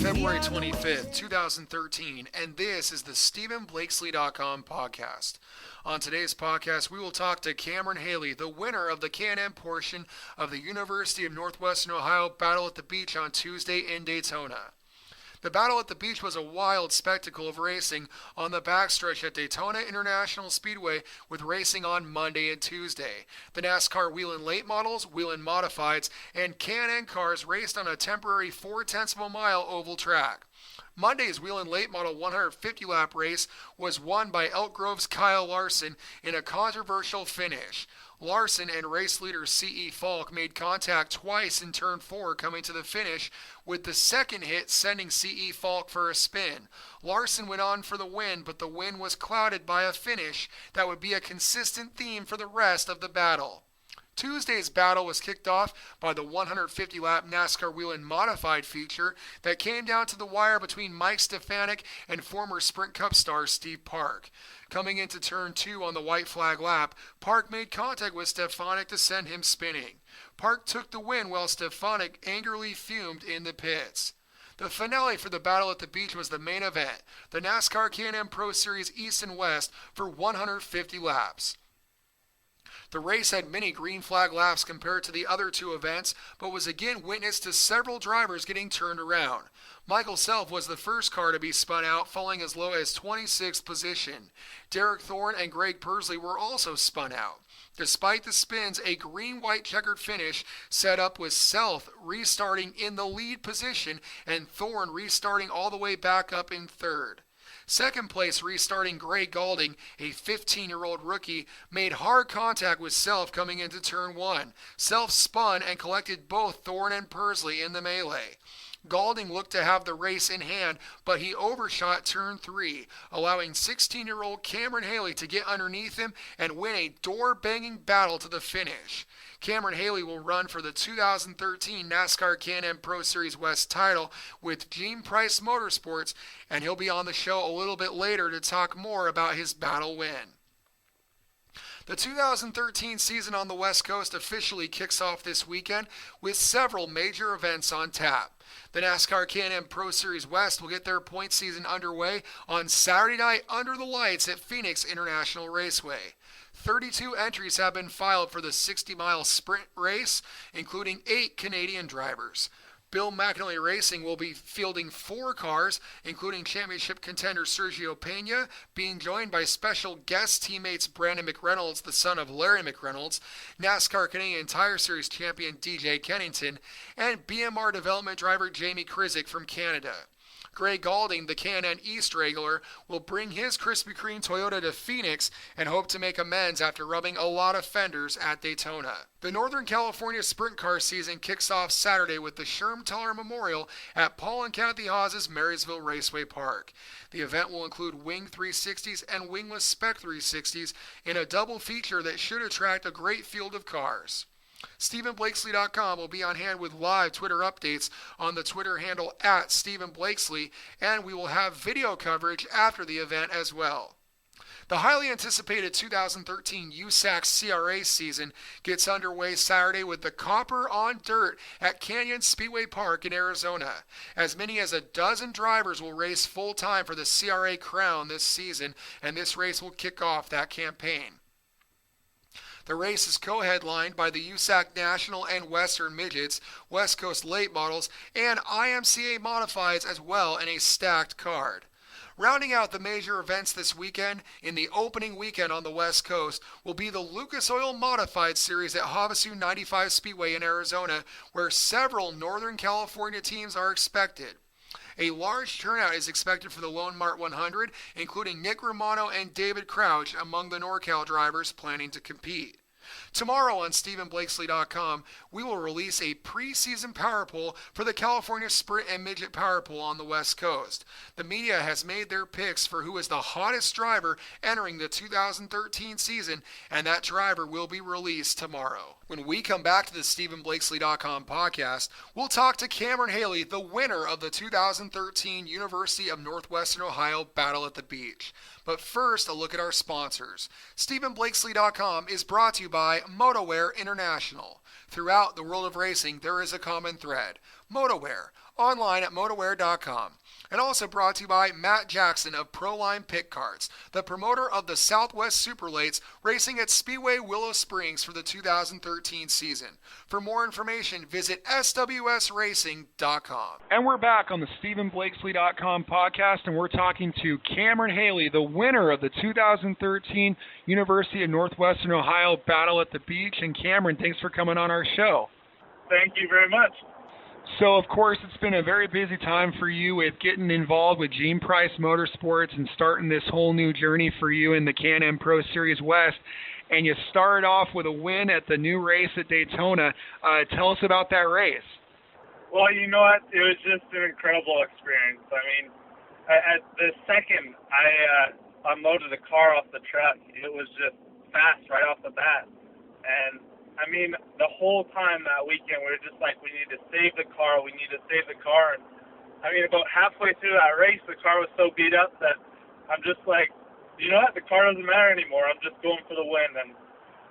February 25th, 2013, and this is the StephenBlakesley.com podcast. On today's podcast, we will talk to Cameron Hayley, the winner of the K&N portion of the University of Northwestern Ohio Battle at the Beach on Tuesday in Daytona. The Battle at the Beach was a wild spectacle of racing on the backstretch at Daytona International Speedway, with racing on Monday and Tuesday. The NASCAR Whelen Late Models, Whelen Modifieds, and K&N cars raced on a temporary 0.4 of a mile oval track. Monday's Whelen Late Model 150-lap race was won by Elk Grove's Kyle Larson in a controversial finish. Larson and race leader C.E. Falk made contact twice in turn 4 coming to the finish, with the second hit sending C.E. Falk for a spin. Larson went on for the win, but the win was clouded by a finish that would be a consistent theme for the rest of the battle. Tuesday's battle was kicked off by the 150-lap NASCAR Whelen Modified feature that came down to the wire between Mike Stefanik and former Sprint Cup star Steve Park. Coming into turn 2 on the white flag lap, Park made contact with Stefanik to send him spinning. Park took the win while Stefanik angrily fumed in the pits. The finale for the Battle at the Beach was the main event, the NASCAR K&N Pro Series East and West for 150 laps. The race had many green flag laps compared to the other two events, but was again witness to several drivers getting turned around. Michael Self was the first car to be spun out, falling as low as 26th position. Derek Thorne and Greg Pursley were also spun out. Despite the spins, a green-white checkered finish set up with Self restarting in the lead position and Thorne restarting all the way back up in third. Second place restarting Gray Galding, a 15-year-old rookie, made hard contact with Self coming into turn 1. Self spun and collected both Thorne and Pursley in the melee. Galding looked to have the race in hand, but he overshot turn 3, allowing 16-year-old Cameron Hayley to get underneath him and win a door-banging battle to the finish. Cameron Hayley will run for the 2013 NASCAR K&N Pro Series West title with Gene Price Motorsports, and he'll be on the show a little bit later to talk more about his battle win. The 2013 season on the West Coast officially kicks off this weekend with several major events on tap. The NASCAR K&N Pro Series West will get their point season underway on Saturday night under the lights at Phoenix International Raceway. 32 entries have been filed for the 60-mile sprint race, including 8 Canadian drivers. Bill McAnally Racing will be fielding 4 cars, including championship contender Sergio Pena, being joined by special guest teammates Brandon McReynolds, the son of Larry McReynolds, NASCAR Canadian Tire Series champion DJ Kennington, and BMR development driver Jamie Krizik from Canada. Gray Galding, the K&N East regular, will bring his Krispy Kreme Toyota to Phoenix and hope to make amends after rubbing a lot of fenders at Daytona. The Northern California Sprint Car season kicks off Saturday with the Sherm Teller Memorial at Paul and Kathy Haas's Marysville Raceway Park. The event will include Wing 360s and Wingless Spec 360s in a double feature that should attract a great field of cars. StephenBlakesley.com will be on hand with live Twitter updates on the Twitter handle at StephenBlakesley, and we will have video coverage after the event as well. The highly anticipated 2013 USAC CRA season gets underway Saturday with the Copper on Dirt at Canyon Speedway Park in Arizona. As many as a dozen drivers will race full-time for the CRA crown this season, and this race will kick off that campaign. The race is co-headlined by the USAC National and Western Midgets, West Coast Late Models, and IMCA Modifieds as well in a stacked card. Rounding out the major events this weekend, in the opening weekend on the West Coast, will be the Lucas Oil Modified Series at Havasu 95 Speedway in Arizona, where several Northern California teams are expected. A large turnout is expected for the Lone Mart 100, including Nick Romano and David Crouch among the NorCal drivers planning to compete. Tomorrow on StephenBlakesley.com, we will release a preseason power poll for the California Sprint and Midget Power Poll on the West Coast. The media has made their picks for who is the hottest driver entering the 2013 season, and that driver will be released tomorrow. When we come back to the StephenBlakesley.com podcast, we'll talk to Cameron Hayley, the winner of the 2013 University of Northwestern Ohio Battle at the Beach. But first, a look at our sponsors. StephenBlakesley.com is brought to you by MotoWear International. Throughout the world of racing, there is a common thread. MotoWear, online at MotoWare.com. And also brought to you by Matt Jackson of Proline Pit Cards, the promoter of the Southwest Superlates, racing at Speedway Willow Springs for the 2013 season. For more information, visit swsracing.com. And we're back on the StephenBlakesley.com podcast, and we're talking to Cameron Hayley, the winner of the 2013 University of Northwestern Ohio Battle at the Beach. And Cameron, thanks for coming on our show. Thank you very much. So, of course, it's been a very busy time for you with getting involved with Gene Price Motorsports and starting this whole new journey for you in the Can-Am Pro Series West. And you started off with a win at the new race at Daytona. Tell us about that race. Well, you know what? It was just an incredible experience. I mean, at the second I unloaded the car off the truck, it was just fast right off the bat. And I mean, the whole time that weekend, we were just like, we need to save the car, we need to save the car. And I mean, about halfway through that race, the car was so beat up that I'm just like, you know what, the car doesn't matter anymore. I'm just going for the win. And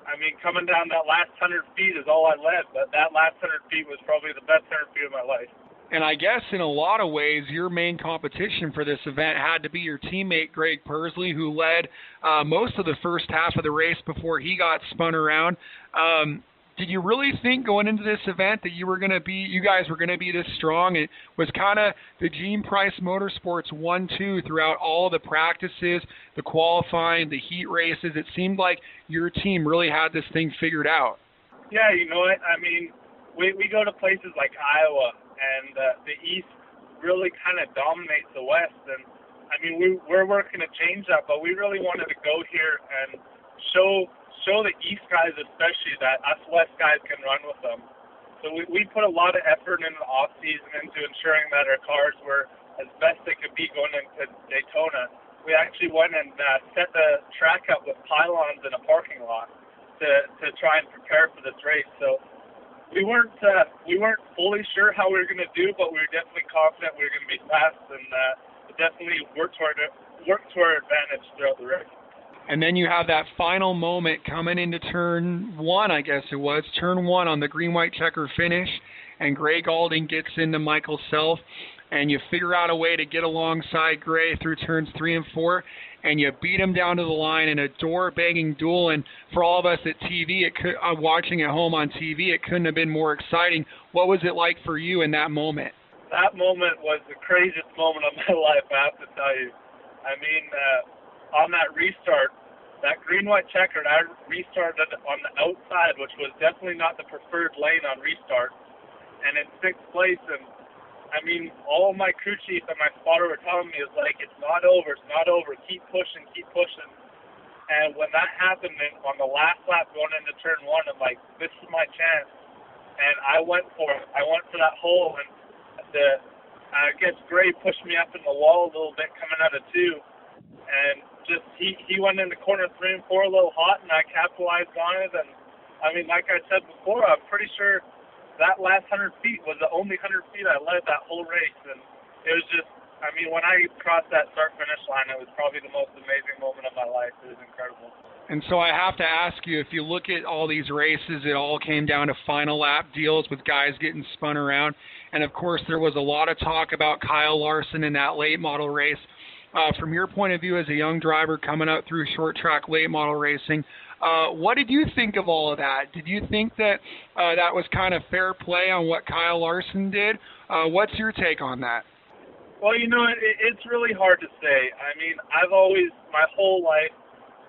I mean, coming down that last 100 feet is all I led, but that last 100 feet was probably the best 100 feet of my life. And I guess in a lot of ways, your main competition for this event had to be your teammate, Greg Pursley, who led most of the first half of the race before he got spun around. Did you really think going into this event that you guys were going to be this strong? It was kind of the Gene Price Motorsports 1-2 throughout all of the practices, the qualifying, the heat races. It seemed like your team really had this thing figured out. Yeah, you know what? I mean, we go to places like Iowa, and the East really kind of dominates the West. And, I mean, we're working to change that, but we really wanted to go here and show the East guys especially that us West guys can run with them. So we put a lot of effort in the off-season into ensuring that our cars were as best they could be going into Daytona. We actually went and set the track up with pylons in a parking lot to try and prepare for this race. So we weren't fully sure how we were going to do, but we were definitely confident we were going to be fast, and definitely work to our advantage throughout the race. And then you have that final moment coming into turn one, I guess it was, turn one on the green-white checker finish, and Gray Galding gets into Michael Self, and you figure out a way to get alongside Gray through turns 3 and 4, and you beat him down to the line in a door-banging duel. And for all of us at TV, watching at home on TV, it couldn't have been more exciting. What was it like for you in that moment? That moment was the craziest moment of my life, I have to tell you. I mean, on that restart, that green-white checker, I restarted on the outside, which was definitely not the preferred lane on restart, and in 6th place. And I mean, all of my crew chief and my spotter were telling me, it's like, it's not over, keep pushing. And when that happened on the last lap going into turn 1, I'm like, this is my chance. And I went for it. I went for that hole, and I guess Gray pushed me up in the wall a little bit coming out of 2. And just he went into corner 3 and 4 a little hot, and I capitalized on it. And I mean, like I said before, I'm pretty sure that last 100 feet was the only 100 feet I led that whole race. And it was just, I mean, when I crossed that start-finish line, it was probably the most amazing moment of my life. It was incredible. And so I have to ask you, if you look at all these races, it all came down to final lap deals with guys getting spun around. And, of course, there was a lot of talk about Kyle Larson in that late model race. From your point of view as a young driver coming up through short track late model racing, what did you think of all of that? Did you think that that was kind of fair play on what Kyle Larson did? What's your take on that? Well, you know, it's really hard to say. I mean, I've always, my whole life,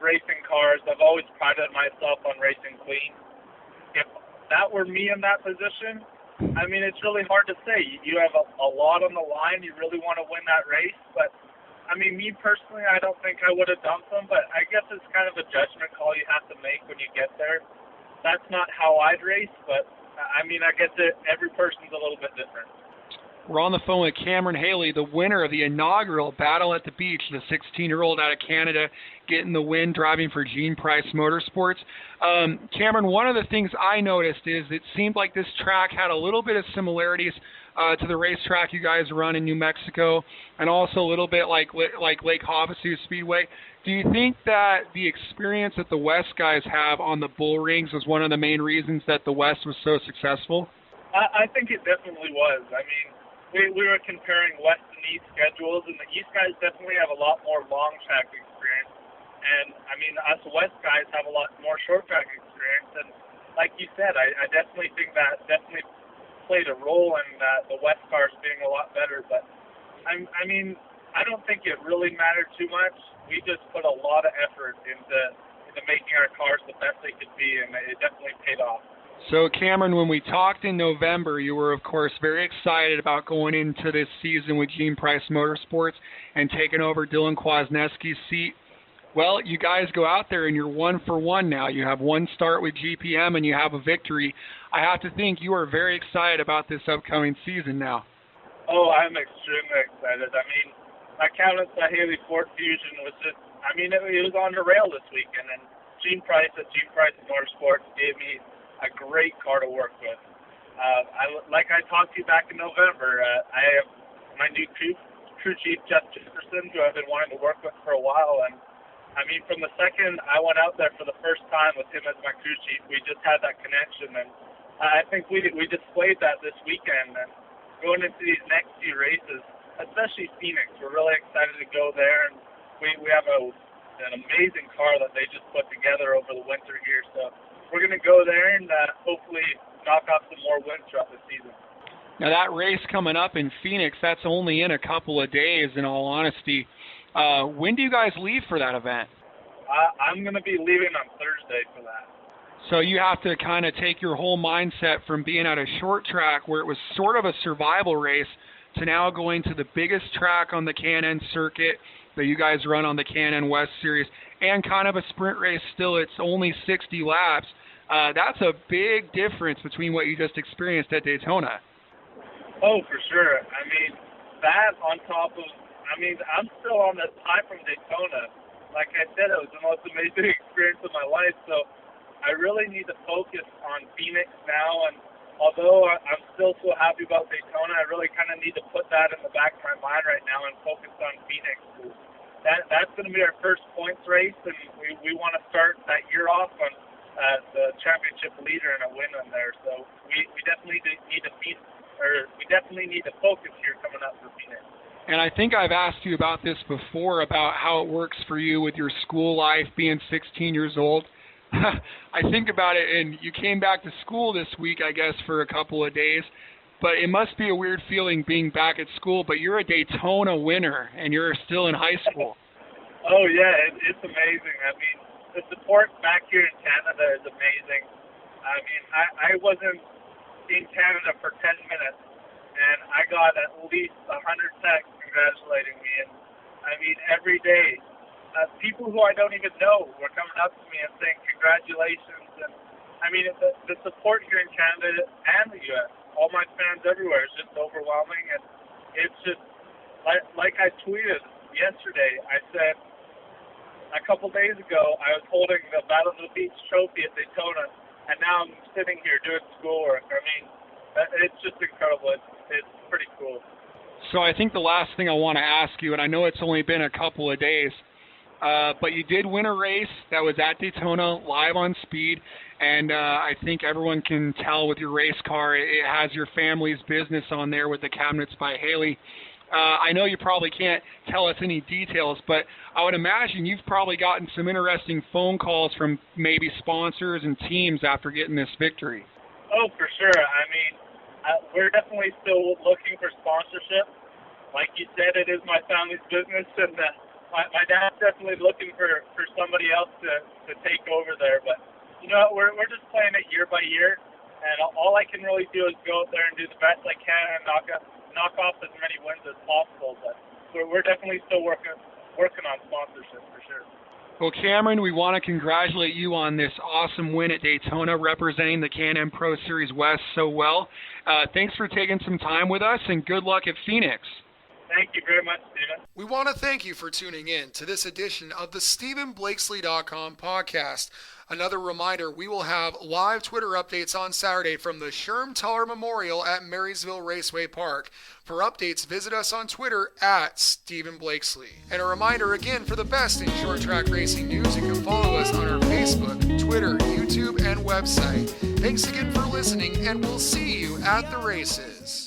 racing cars, I've always prided myself on racing clean. If that were me in that position, I mean, it's really hard to say. You have a lot on the line. You really want to win that race, but I mean, me personally, I don't think I would have dumped them, but I guess it's kind of a judgment call you have to make when you get there. That's not how I'd race, but I mean, I guess every person's a little bit different. We're on the phone with Cameron Hayley, the winner of the inaugural Battle at the Beach, the 16-year-old out of Canada, getting the win, driving for Gene Price Motorsports. Cameron, one of the things I noticed is it seemed like this track had a little bit of similarities to the racetrack you guys run in New Mexico, and also a little bit like Lake Havasu Speedway. Do you think that the experience that the West guys have on the bull rings was one of the main reasons that the West was so successful? I think it definitely was. I mean, we were comparing West and East schedules, and the East guys definitely have a lot more long track experience. And, I mean, us West guys have a lot more short track experience. And like you said, I definitely think that definitely played a role in the West cars being a lot better. But, I mean, I don't think it really mattered too much. We just put a lot of effort into making our cars the best they could be, and it definitely paid off. So, Cameron, when we talked in November, you were, of course, very excited about going into this season with Gene Price Motorsports and taking over Dylan Kwasniewski's seat. Well, you guys go out there and you're 1 for 1 now. You have one start with GPM and you have a victory. I have to think you are very excited about this upcoming season now. Oh, I'm extremely excited. I mean, that Cameron Hayley Ford Fusion was just, I mean, it was on the rail this weekend, and Gene Price at Gene Price Motorsports gave me a great car to work with. Like I talked to you back in November, I have my new crew chief, Jeff Jefferson, who I've been wanting to work with for a while. And I mean, from the second I went out there for the first time with him as my crew chief, we just had that connection. And I think we displayed that this weekend. And going into these next few races, especially Phoenix, we're really excited to go there. And we have an amazing car that they just put together over the winter here. So we're going to go there and hopefully knock off some more wins throughout the season. Now, that race coming up in Phoenix, that's only in a couple of days, in all honesty. When do you guys leave for that event? I'm going to be leaving on Thursday for that. So you have to kind of take your whole mindset from being at a short track where it was sort of a survival race to now going to the biggest track on the K&N circuit that you guys run on the K&N West series, and kind of a sprint race still. It's only 60 laps. That's a big difference between what you just experienced at Daytona. Oh, for sure. I mean, that on top of, I mean, I'm still on the high from Daytona. Like I said, it was the most amazing experience of my life. So I really need to focus on Phoenix now. And although I'm still so happy about Daytona, I really kind of need to put that in the back of my mind right now and focus on Phoenix. That's going to be our first points race, and we want to start that year off on the championship leader and a win in there. So we definitely need to focus here coming up for Phoenix. And I think I've asked you about this before, about how it works for you with your school life, being 16 years old. I think about it, and you came back to school this week, I guess, for a couple of days. But it must be a weird feeling being back at school, but you're a Daytona winner, and you're still in high school. Oh, yeah, it's amazing. I mean, the support back here in Canada is amazing. I mean, I wasn't in Canada for 10 minutes, and I got at least 100 texts congratulating me. And, I mean, every day, people who I don't even know were coming up to me and saying congratulations. And, I mean, the support here in Canada and the U.S., all my fans everywhere, is just overwhelming. And it's just, like I tweeted yesterday, I said, a couple days ago, I was holding the Battle of the Beach trophy at Daytona, and now I'm sitting here doing schoolwork. I mean, it's just incredible. It's pretty cool. So I think the last thing I want to ask you, and I know it's only been a couple of days, but you did win a race that was at Daytona, live on speed, and I think everyone can tell with your race car, it has your family's business on there with the cabinets by Hayley. I know you probably can't tell us any details, but I would imagine you've probably gotten some interesting phone calls from maybe sponsors and teams after getting this victory. Oh, for sure. I mean, we're definitely still looking for sponsorship. Like you said, it is my family's business, and my dad's definitely looking for somebody else to take over there. But, you know, we're just playing it year by year, and all I can really do is go out there and do the best I can and knock off as many wins as possible. But we're definitely still working on sponsorship for sure. Well, Cameron, we want to congratulate you on this awesome win at Daytona, representing the K&N Pro Series West so well. Thanks for taking some time with us, and good luck at Phoenix. Thank you very much, Stephen. We want to thank you for tuning in to this edition of the StephenBlakesley.com podcast. Another reminder, we will have live Twitter updates on Saturday from the Sherm Teller Memorial at Marysville Raceway Park. For updates, visit us on Twitter at Stephen Blakesley. And a reminder again, for the best in short track racing news, you can follow us on our Facebook, Twitter, YouTube, and website. Thanks again for listening, and we'll see you at the races.